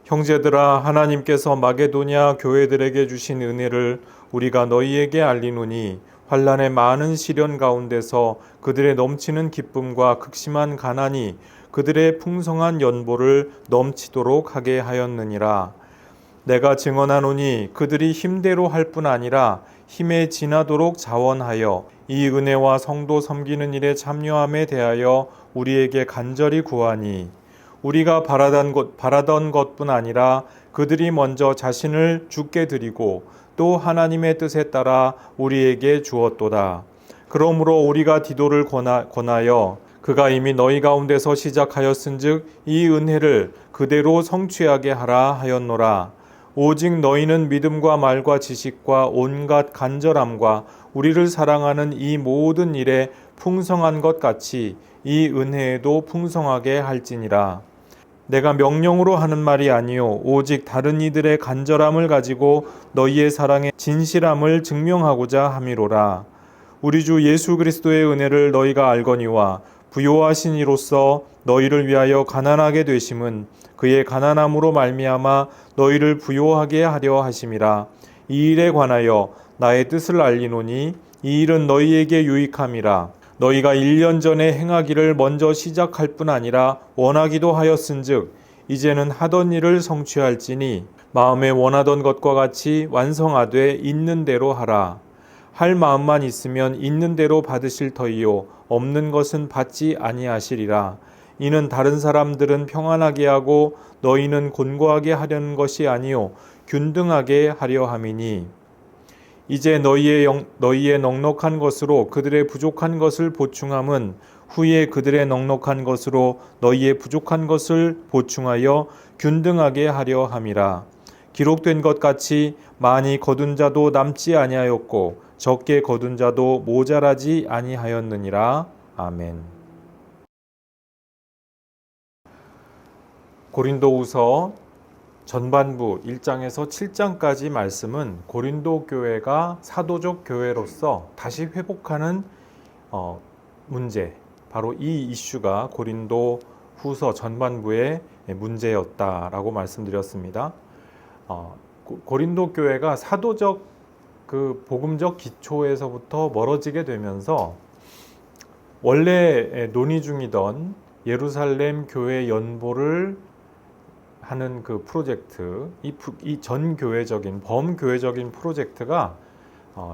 형제들아, 하나님께서 마게도냐 교회들에게 주신 은혜를 우리가 너희에게 알리노니 환난의 많은 시련 가운데서 그들의 넘치는 기쁨과 극심한 가난이 그들의 풍성한 연보를 넘치도록 하게 하였느니라. 내가 증언하노니 그들이 힘대로 할 뿐 아니라 힘에 지나도록 자원하여 이 은혜와 성도 섬기는 일에 참여함에 대하여 우리에게 간절히 구하니 우리가 바라던 것뿐 아니라 그들이 먼저 자신을 주께 드리고 또 하나님의 뜻에 따라 우리에게 주었도다. 그러므로 우리가 디도를 권하여 그가 이미 너희 가운데서 시작하였은즉 이 은혜를 그대로 성취하게 하라 하였노라. 오직 너희는 믿음과 말과 지식과 온갖 간절함과 우리를 사랑하는 이 모든 일에 풍성한 것 같이 이 은혜에도 풍성하게 할지니라. 내가 명령으로 하는 말이 아니요 오직 다른 이들의 간절함을 가지고 너희의 사랑의 진실함을 증명하고자 함이로라. 우리 주 예수 그리스도의 은혜를 너희가 알거니와 부요하신 이로써 너희를 위하여 가난하게 되심은 그의 가난함으로 말미암아 너희를 부요하게 하려 하심이라. 이 일에 관하여 나의 뜻을 알리노니 이 일은 너희에게 유익함이라. 너희가 1년 전에 행하기를 먼저 시작할 뿐 아니라 원하기도 하였은즉 이제는 하던 일을 성취할지니 마음에 원하던 것과 같이 완성하되 있는 대로 하라. 할 마음만 있으면 있는 대로 받으실 터이요 없는 것은 받지 아니하시리라. 이는 다른 사람들은 평안하게 하고 너희는 곤고하게 하려는 것이 아니요 균등하게 하려 함이니 이제 너희의 넉넉한 것으로 그들의 부족한 것을 보충함은 후에 그들의 넉넉한 것으로 너희의 부족한 것을 보충하여 균등하게 하려 함이라. 기록된 것 같이 많이 거둔 자도 남지 아니하였고 적게 거둔 자도 모자라지 아니하였느니라. 아멘. 고린도후서 전반부 1장에서 7장까지 말씀은 고린도 교회가 사도적 교회로서 다시 회복하는 문제, 바로 이 이슈가 고린도 후서 전반부의 문제였다라고 말씀드렸습니다. 고린도 교회가 사도적 그 복음적 기초에서부터 멀어지게 되면서 원래 논의 중이던 예루살렘 교회 연보를 하는 그 프로젝트, 이 전교회적인 범교회적인 프로젝트가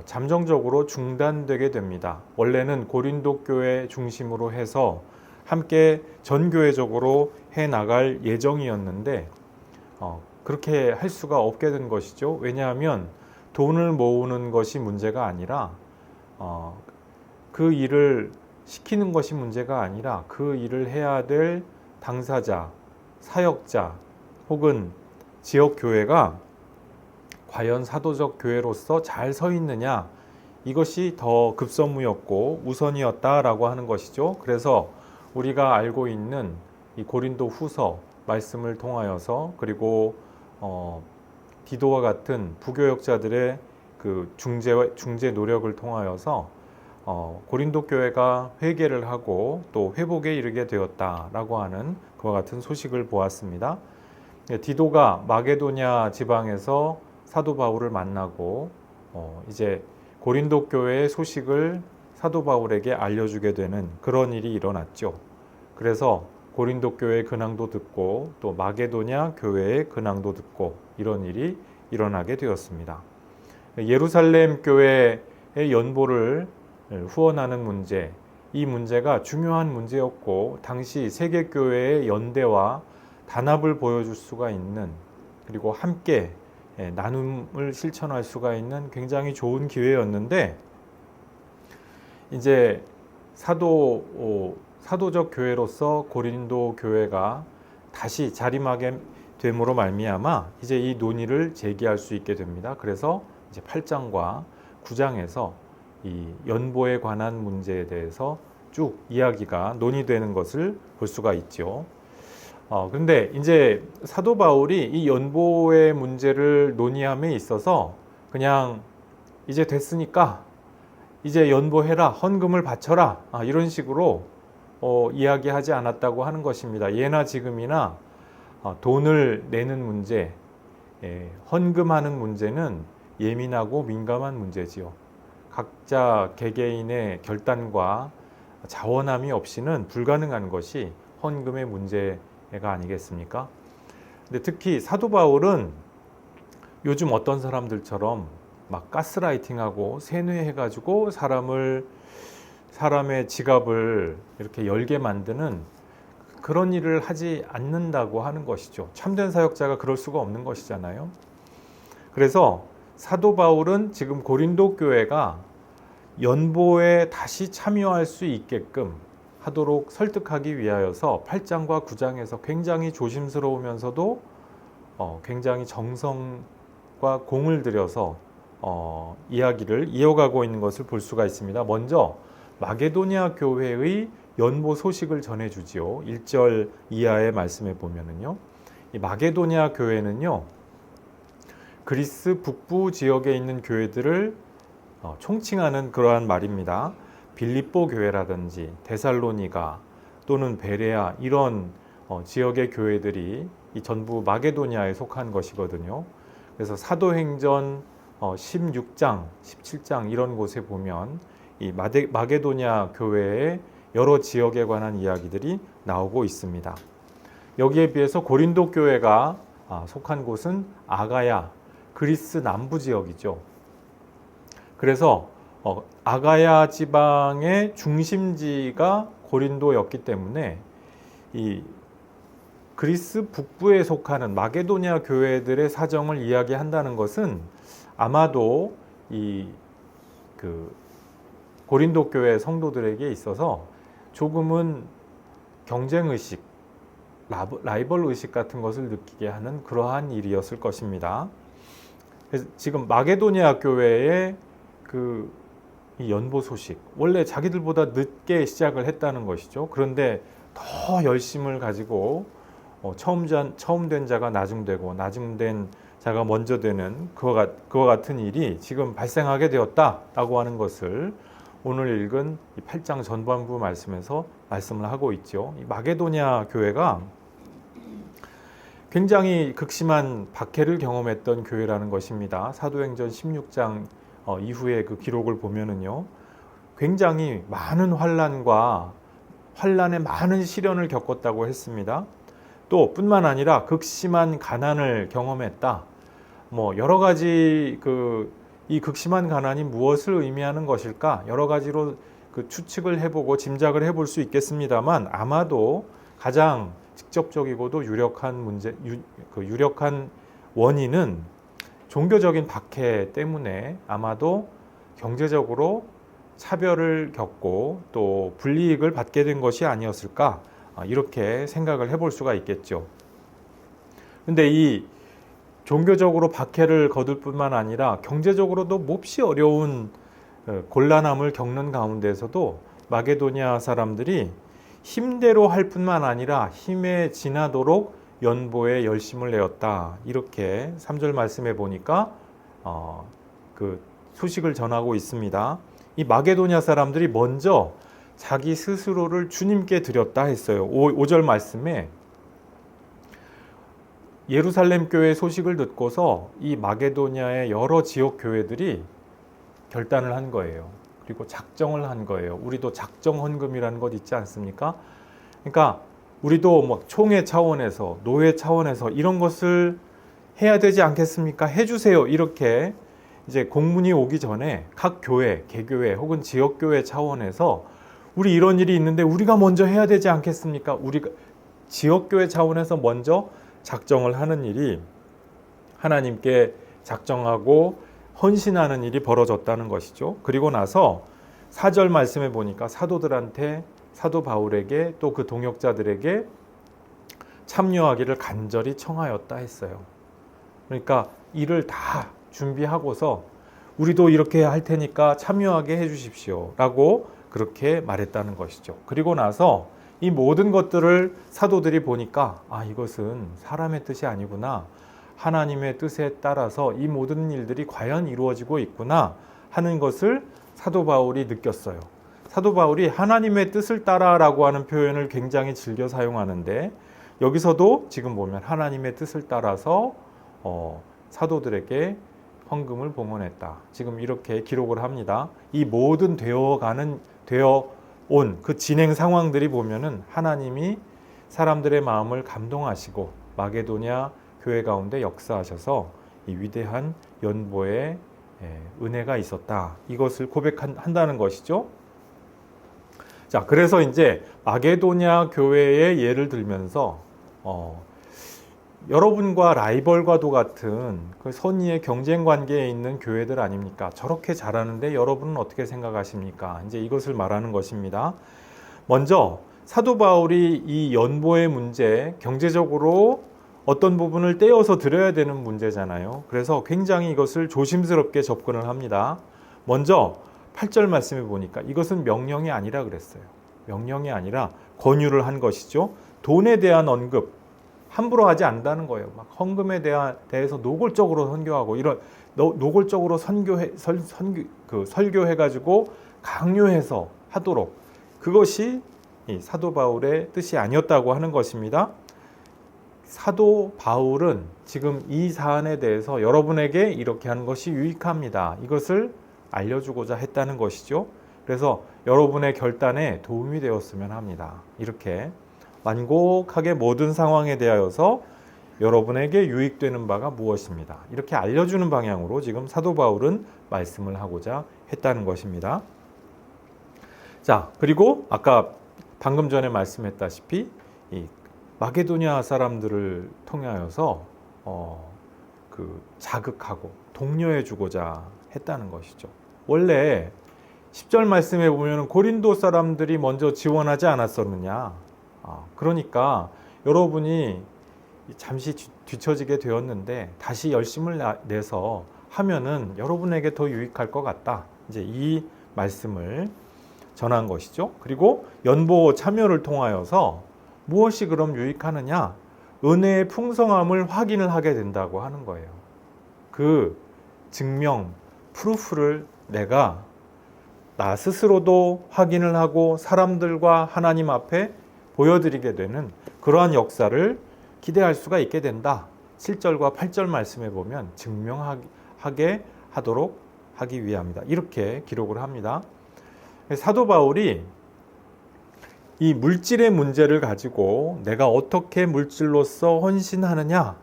잠정적으로 중단되게 됩니다. 원래는 고린도 교회 중심으로 해서 함께 전교회적으로 해 나갈 예정이었는데 그렇게 할 수가 없게 된 것이죠. 왜냐하면 돈을 모으는 것이 문제가 아니라 그 일을 시키는 것이 문제가 아니라 그 일을 해야 될 당사자, 사역자 혹은 지역 교회가 과연 사도적 교회로서 잘 서 있느냐, 이것이 더 급선무였고 우선이었다라고 하는 것이죠. 그래서 우리가 알고 있는 이 고린도 후서 말씀을 통하여서 그리고 디도와 같은 부교역자들의 그 중재 노력을 통하여서 고린도 교회가 회개를 하고 또 회복에 이르게 되었다라고 하는 그와 같은 소식을 보았습니다. 디도가 마게도냐 지방에서 사도 바울을 만나고 이제 고린도 교회의 소식을 사도 바울에게 알려주게 되는 그런 일이 일어났죠. 그래서 고린도 교회의 근황도 듣고 또 마게도냐 교회의 근황도 듣고 이런 일이 일어나게 되었습니다. 예루살렘 교회의 연보를 후원하는 문제, 이 문제가 중요한 문제였고 당시 세계교회의 연대와 단합을 보여줄 수가 있는, 그리고 함께 나눔을 실천할 수가 있는 굉장히 좋은 기회였는데 이제 사도적 교회로서 고린도 교회가 다시 자림하게 됨으로 말미암아 이제 이 논의를 제기할 수 있게 됩니다. 그래서 이제 8장과 9장에서 이 연보에 관한 문제에 대해서 쭉 이야기가 논의되는 것을 볼 수가 있죠. 그런데 이제 사도 바울이 이 연보의 문제를 논의함에 있어서 그냥 이제 됐으니까 이제 연보해라, 헌금을 바쳐라, 이런 식으로 이야기하지 않았다고 하는 것입니다. 예나 지금이나 돈을 내는 문제, 헌금하는 문제는 예민하고 민감한 문제지요. 각자 개개인의 결단과 자원함이 없이는 불가능한 것이 헌금의 문제가 아니겠습니까? 근데 특히 사도 바울은 요즘 어떤 사람들처럼 막 가스라이팅하고 세뇌해가지고 사람의 지갑을 이렇게 열게 만드는 그런 일을 하지 않는다고 하는 것이죠. 참된 사역자가 그럴 수가 없는 것이잖아요. 그래서 사도 바울은 지금 고린도 교회가 연보에 다시 참여할 수 있게끔 하도록 설득하기 위하여서 8장과 9장에서 굉장히 조심스러우면서도 굉장히 정성과 공을 들여서 이야기를 이어가고 있는 것을 볼 수가 있습니다. 먼저 마게도니아 교회의 연보 소식을 전해주지요. 1절 이하의 말씀에 보면은요, 이 마게도니아 교회는요, 그리스 북부 지역에 있는 교회들을 총칭하는 그러한 말입니다. 빌립보 교회라든지 데살로니가 또는 베레아 이런 지역의 교회들이 이 전부 마게도니아에 속한 것이거든요. 그래서 사도행전 16장, 17장 이런 곳에 보면 이 마게도니아 교회의 여러 지역에 관한 이야기들이 나오고 있습니다. 여기에 비해서 고린도 교회가 속한 곳은 아가야, 그리스 남부 지역이죠. 그래서 아가야 지방의 중심지가 고린도였기 때문에 이 그리스 북부에 속하는 마게도니아 교회들의 사정을 이야기한다는 것은 아마도 고린도 교회 성도들에게 있어서 조금은 경쟁의식, 라이벌 의식 같은 것을 느끼게 하는 그러한 일이었을 것입니다. 그래서 지금 마게도니아 교회의 이 연보 소식, 원래 자기들보다 늦게 시작을 했다는 것이죠. 그런데 더 열심을 가지고 처음 된 자가 나중되고 나중된 자가 먼저 되는 그와 같은 일이 지금 발생하게 되었다라고 하는 것을 오늘 읽은 이 8장 전반부 말씀에서 말씀을 하고 있죠. 이 마게도니아 교회가 굉장히 극심한 박해를 경험했던 교회라는 것입니다. 사도행전 16장 이후에 그 기록을 보면은요, 굉장히 많은 환란에 많은 시련을 겪었다고 했습니다. 또 뿐만 아니라 극심한 가난을 경험했다. 여러 가지 이 극심한 가난이 무엇을 의미하는 것일까? 여러 가지로 추측을 해보고 짐작을 해볼 수 있겠습니다만 아마도 가장 직접적이고도 유력한 원인은 종교적인 박해 때문에 아마도 경제적으로 차별을 겪고 또 불이익을 받게 된 것이 아니었을까? 이렇게 생각을 해볼 수가 있겠죠. 근데 이 종교적으로 박해를 거둘 뿐만 아니라 경제적으로도 몹시 어려운 곤란함을 겪는 가운데서도 마게도니아 사람들이 힘대로 할 뿐만 아니라 힘에 지나도록 연보에 열심을 내었다. 이렇게 3절 말씀해 보니까 그 소식을 전하고 있습니다. 이 마게도니아 사람들이 먼저 자기 스스로를 주님께 드렸다 했어요. 5절 말씀에 예루살렘 교회 소식을 듣고서 이 마게도니아의 여러 지역 교회들이 결단을 한 거예요. 그리고 작정을 한 거예요. 우리도 작정 헌금이라는 것 있지 않습니까? 그러니까 우리도 총회 차원에서 노회 차원에서 이런 것을 해야 되지 않겠습니까? 해주세요. 이렇게 이제 공문이 오기 전에 각 교회, 개교회 혹은 지역교회 차원에서 우리 이런 일이 있는데 우리가 먼저 해야 되지 않겠습니까? 우리가 지역교회 차원에서 먼저 작정을 하는 일이 하나님께 작정하고 헌신하는 일이 벌어졌다는 것이죠. 그리고 나서 4절 말씀에 보니까 사도들한테 사도 바울에게 또 그 동역자들에게 참여하기를 간절히 청하였다 했어요. 그러니까 일을 다 준비하고서 우리도 이렇게 할 테니까 참여하게 해주십시오 라고 그렇게 말했다는 것이죠. 그리고 나서 이 모든 것들을 사도들이 보니까 이것은 사람의 뜻이 아니구나, 하나님의 뜻에 따라서 이 모든 일들이 과연 이루어지고 있구나 하는 것을 사도 바울이 느꼈어요. 사도 바울이 하나님의 뜻을 따라라고 하는 표현을 굉장히 즐겨 사용하는데 여기서도 지금 보면 하나님의 뜻을 따라서 사도들에게 헌금을 봉헌했다. 지금 이렇게 기록을 합니다. 이 모든 되어 온 그 진행 상황들이 보면은 하나님이 사람들의 마음을 감동하시고 마게도냐 교회 가운데 역사하셔서 이 위대한 연보의 은혜가 있었다. 이것을 고백한다는 것이죠. 자, 그래서 이제 마게도냐 교회의 예를 들면서 여러분과 라이벌과도 같은 그 선의의 경쟁 관계에 있는 교회들 아닙니까? 저렇게 잘하는데 여러분은 어떻게 생각하십니까? 이제 이것을 말하는 것입니다. 먼저 사도 바울이 이 연보의 문제, 경제적으로 어떤 부분을 떼어서 드려야 되는 문제잖아요. 그래서 굉장히 이것을 조심스럽게 접근을 합니다. 먼저 8절 말씀에 보니까 이것은 명령이 아니라 그랬어요. 명령이 아니라 권유를 한 것이죠. 돈에 대한 언급 함부로 하지 않는다는 거예요. 막 헌금에 대해서 노골적으로 선교하고 이런 노골적으로 설교해가지고 강요해서 하도록, 그것이 이 사도 바울의 뜻이 아니었다고 하는 것입니다. 사도 바울은 지금 이 사안에 대해서 여러분에게 이렇게 하는 것이 유익합니다. 이것을 알려주고자 했다는 것이죠. 그래서 여러분의 결단에 도움이 되었으면 합니다. 이렇게 완곡하게 모든 상황에 대하여서 여러분에게 유익되는 바가 무엇입니다. 이렇게 알려주는 방향으로 지금 사도 바울은 말씀을 하고자 했다는 것입니다. 자, 그리고 아까 방금 전에 말씀했다시피 이 마게도냐 사람들을 통하여서 자극하고 독려해 주고자 했다는 것이죠. 원래 10절 말씀에 보면 고린도 사람들이 먼저 지원하지 않았었느냐. 그러니까 여러분이 잠시 뒤처지게 되었는데 다시 열심을 내서 하면은 여러분에게 더 유익할 것 같다. 이제 이 말씀을 전한 것이죠. 그리고 연보 참여를 통하여서 무엇이 그럼 유익하느냐? 은혜의 풍성함을 확인을 하게 된다고 하는 거예요. 그 증명, 프루프를 내가 나 스스로도 확인을 하고 사람들과 하나님 앞에 보여드리게 되는 그러한 역사를 기대할 수가 있게 된다. 7절과 8절 말씀에 보면 증명하게 하도록 하기 위함이다. 이렇게 기록을 합니다. 사도 바울이 이 물질의 문제를 가지고 내가 어떻게 물질로서 헌신하느냐,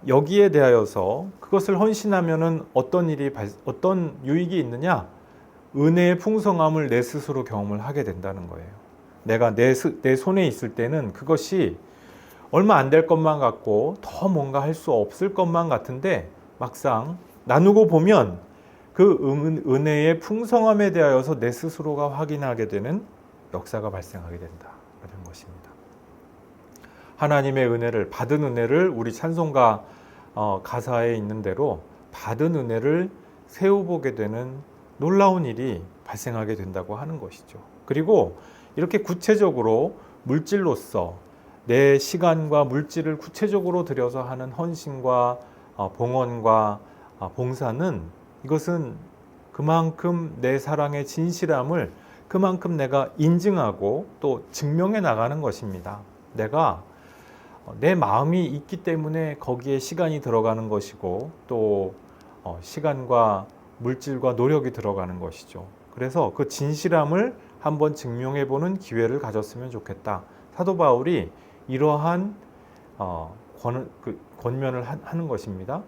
여기에 대하여서 그것을 헌신하면은 어떤 유익이 있느냐, 은혜의 풍성함을 내 스스로 경험을 하게 된다는 거예요. 내가 내 손에 있을 때는 그것이 얼마 안 될 것만 같고 더 뭔가 할 수 없을 것만 같은데 막상 나누고 보면 그 은혜의 풍성함에 대하여서 내 스스로가 확인하게 되는 역사가 발생하게 된다는 것입니다. 하나님의 은혜를, 받은 은혜를 우리 찬송가 가사에 있는 대로 받은 은혜를 세워보게 되는 놀라운 일이 발생하게 된다고 하는 것이죠. 그리고 이렇게 구체적으로 물질로서 내 시간과 물질을 구체적으로 들여서 하는 헌신과 봉헌과 봉사는, 이것은 그만큼 내 사랑의 진실함을 그만큼 내가 인증하고 또 증명해 나가는 것입니다. 내가 내 마음이 있기 때문에 거기에 시간이 들어가는 것이고 또 시간과 물질과 노력이 들어가는 것이죠. 그래서 그 진실함을 한번 증명해 보는 기회를 가졌으면 좋겠다. 사도 바울이 이러한 권면을 하는 것입니다.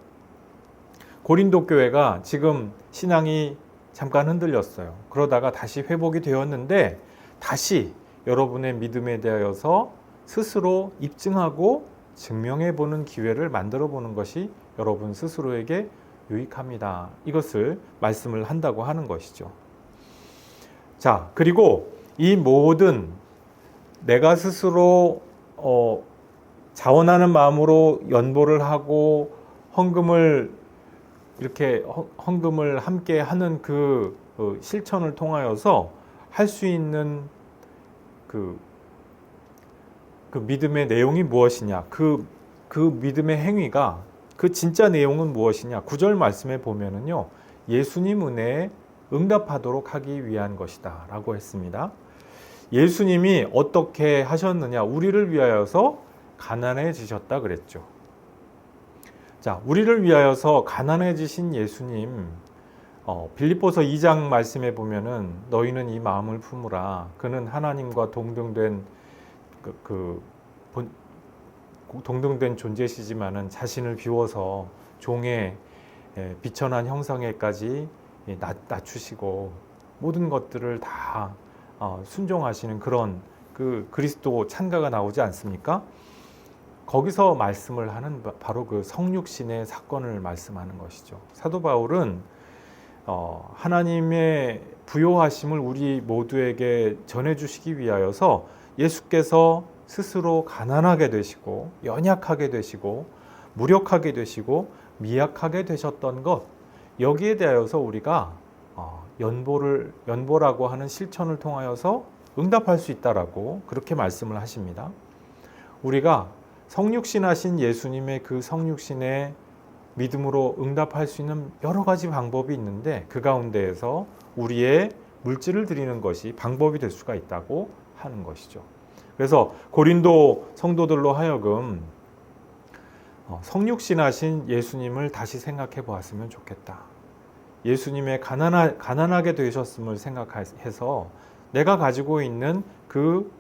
고린도 교회가 지금 신앙이 잠깐 흔들렸어요. 그러다가 다시 회복이 되었는데 다시 여러분의 믿음에 대하여서 스스로 입증하고 증명해 보는 기회를 만들어 보는 것이 여러분 스스로에게 유익합니다. 이것을 말씀을 한다고 하는 것이죠. 자, 그리고 이 모든 내가 스스로 자원하는 마음으로 연보를 하고 헌금을 함께 하는 그 실천을 통하여서 할 수 있는 그 믿음의 내용이 무엇이냐, 그 믿음의 행위가, 그 진짜 내용은 무엇이냐. 9절 말씀에 보면은요, 예수님 은혜에 응답하도록 하기 위한 것이다 라고 했습니다. 예수님이 어떻게 하셨느냐? 우리를 위하여서 가난해지셨다 그랬죠. 자, 우리를 위하여서 가난해지신 예수님, 빌립보서 2장 말씀에 보면은 너희는 이 마음을 품으라. 그는 하나님과 동등된 동등된 존재시지만은 자신을 비워서 종의 비천한 형상에까지 낮추시고 모든 것들을 다 순종하시는 그런 그 그리스도 찬가가 나오지 않습니까? 거기서 말씀을 하는 바로 그 성육신의 사건을 말씀하는 것이죠. 사도 바울은 하나님의 부요하심을 우리 모두에게 전해주시기 위하여서 예수께서 스스로 가난하게 되시고 연약하게 되시고 무력하게 되시고 미약하게 되셨던 것, 여기에 대하여서 우리가 연보라고 하는 실천을 통하여서 응답할 수 있다라고 그렇게 말씀을 하십니다. 우리가 성육신하신 예수님의 그 성육신에 믿음으로 응답할 수 있는 여러 가지 방법이 있는데 그 가운데에서 우리의 물질을 드리는 것이 방법이 될 수가 있다고 하는 것이죠. 그래서 고린도 성도들로 하여금 성육신하신 예수님을 다시 생각해 보았으면 좋겠다. 예수님의 가난하게 되셨음을 생각해서 내가 가지고 있는 그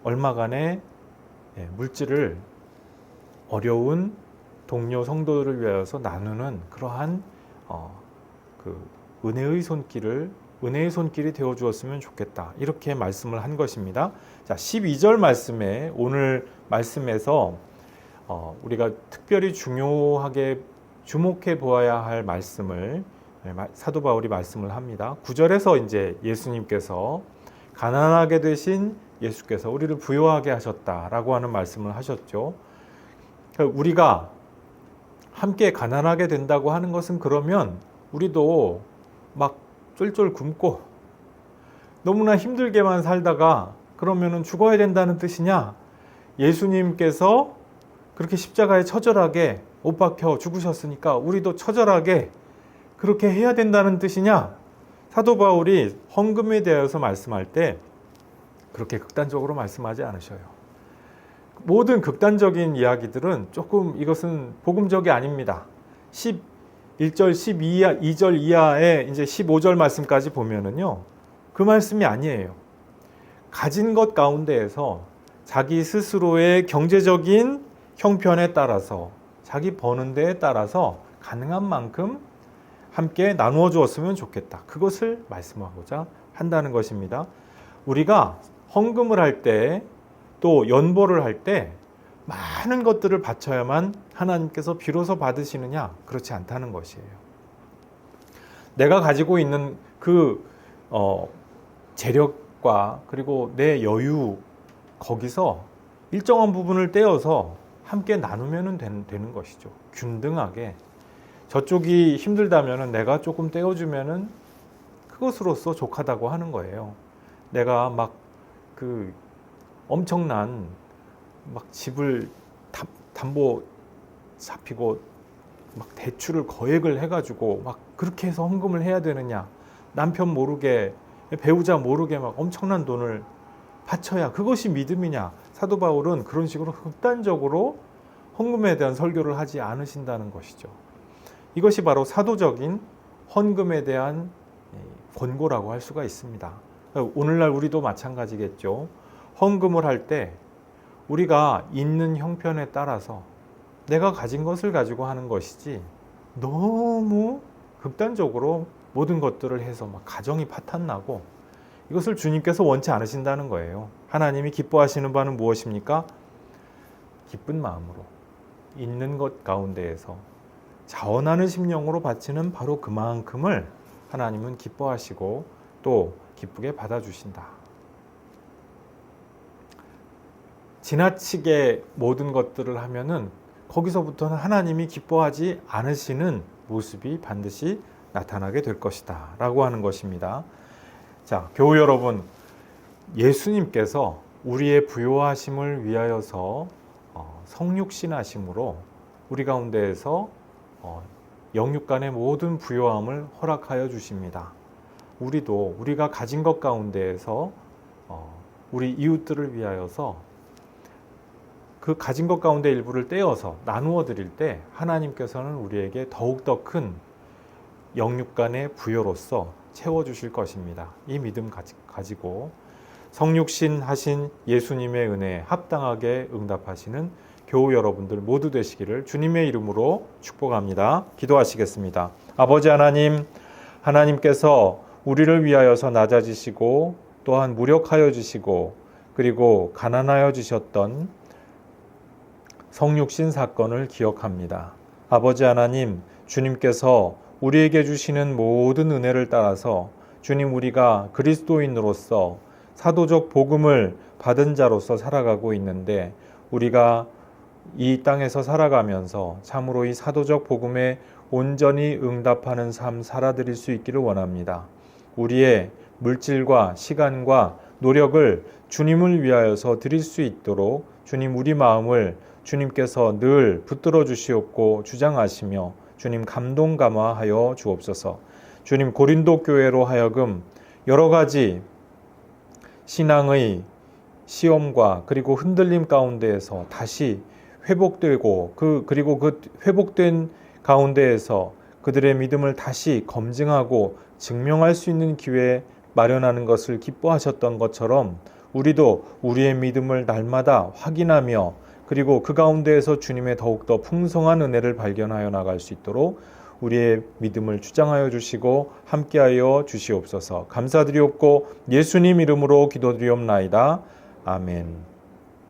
얼마간의 물질을 어려운 동료 성도들을 위하여서 나누는 그러한 그 은혜의 손길이 되어 주었으면 좋겠다. 이렇게 말씀을 한 것입니다. 자, 12절 말씀에 오늘 말씀에서 우리가 특별히 중요하게 주목해 보아야 할 말씀을 사도 바울이 말씀을 합니다. 9절에서 이제 예수님께서 가난하게 되신 예수께서 우리를 부요하게 하셨다라고 하는 말씀을 하셨죠. 우리가 함께 가난하게 된다고 하는 것은 그러면 우리도 막 쫄쫄 굶고 너무나 힘들게만 살다가 그러면은 죽어야 된다는 뜻이냐? 예수님께서 그렇게 십자가에 처절하게 못 박혀 죽으셨으니까 우리도 처절하게 그렇게 해야 된다는 뜻이냐? 사도 바울이 헌금에 대해서 말씀할 때 그렇게 극단적으로 말씀하지 않으셔요. 모든 극단적인 이야기들은 조금 이것은 복음적이 아닙니다. 11절, 12절 이하에 이제 15절 말씀까지 보면은요, 그 말씀이 아니에요. 가진 것 가운데에서 자기 스스로의 경제적인 형편에 따라서 자기 버는 데에 따라서 가능한 만큼 함께 나누어 주었으면 좋겠다. 그것을 말씀하고자 한다는 것입니다. 우리가 헌금을 할 때 또 연보를 할 때 많은 것들을 바쳐야만 하나님께서 비로소 받으시느냐? 그렇지 않다는 것이에요. 내가 가지고 있는 그 재력과 그리고 내 여유 거기서 일정한 부분을 떼어서 함께 나누면 되는 것이죠. 균등하게. 저쪽이 힘들다면 내가 조금 떼어주면 그것으로서 족하다고 하는 거예요. 내가 막 그 엄청난 막 집을 담보 잡히고 막 대출을 거액을 해가지고 막 그렇게 해서 헌금을 해야 되느냐? 남편 모르게 배우자 모르게 막 엄청난 돈을 바쳐야 그것이 믿음이냐? 사도 바울은 그런 식으로 극단적으로 헌금에 대한 설교를 하지 않으신다는 것이죠. 이것이 바로 사도적인 헌금에 대한 권고라고 할 수가 있습니다. 오늘날 우리도 마찬가지겠죠. 헌금을 할 때 우리가 있는 형편에 따라서 내가 가진 것을 가지고 하는 것이지 너무 극단적으로 모든 것들을 해서 막 가정이 파탄나고 이것을 주님께서 원치 않으신다는 거예요. 하나님이 기뻐하시는 바는 무엇입니까? 기쁜 마음으로 있는 것 가운데에서 자원하는 심령으로 바치는 바로 그만큼을 하나님은 기뻐하시고 또 기쁘게 받아주신다. 지나치게 모든 것들을 하면은 거기서부터는 하나님이 기뻐하지 않으시는 모습이 반드시 나타나게 될 것이다 라고 하는 것입니다. 자, 교우 여러분, 예수님께서 우리의 부요하심을 위하여서 성육신하심으로 우리 가운데에서 영육 간의 모든 부요함을 허락하여 주십니다. 우리도 우리가 가진 것 가운데에서 우리 이웃들을 위하여서 그 가진 것 가운데 일부를 떼어서 나누어 드릴 때 하나님께서는 우리에게 더욱더 큰 영육간의 부여로서 채워주실 것입니다. 이 믿음 가지고 성육신 하신 예수님의 은혜에 합당하게 응답하시는 교우 여러분들 모두 되시기를 주님의 이름으로 축복합니다. 기도하시겠습니다. 아버지 하나님, 하나님께서 우리를 위하여서 낮아지시고 또한 무력하여 주시고 그리고 가난하여 주셨던 성육신 사건을 기억합니다. 아버지 하나님, 주님께서 우리에게 주시는 모든 은혜를 따라서 주님, 우리가 그리스도인으로서 사도적 복음을 받은 자로서 살아가고 있는데 우리가 이 땅에서 살아가면서 참으로 이 사도적 복음에 온전히 응답하는 삶 살아드릴 수 있기를 원합니다. 우리의 물질과 시간과 노력을 주님을 위하여서 드릴 수 있도록 주님, 우리 마음을 주님께서 늘 붙들어 주시옵고 주장하시며 주님, 감동 감화하여 주옵소서. 주님, 고린도 교회로 하여금 여러 가지 신앙의 시험과 그리고 흔들림 가운데에서 다시 회복되고 그리고 그 회복된 가운데에서 그들의 믿음을 다시 검증하고 증명할 수 있는 기회 마련하는 것을 기뻐하셨던 것처럼 우리도 우리의 믿음을 날마다 확인하며 그리고 그 가운데에서 주님의 더욱더 풍성한 은혜를 발견하여 나갈 수 있도록 우리의 믿음을 주장하여 주시고 함께하여 주시옵소서. 감사드리옵고 예수님 이름으로 기도드리옵나이다. 아멘.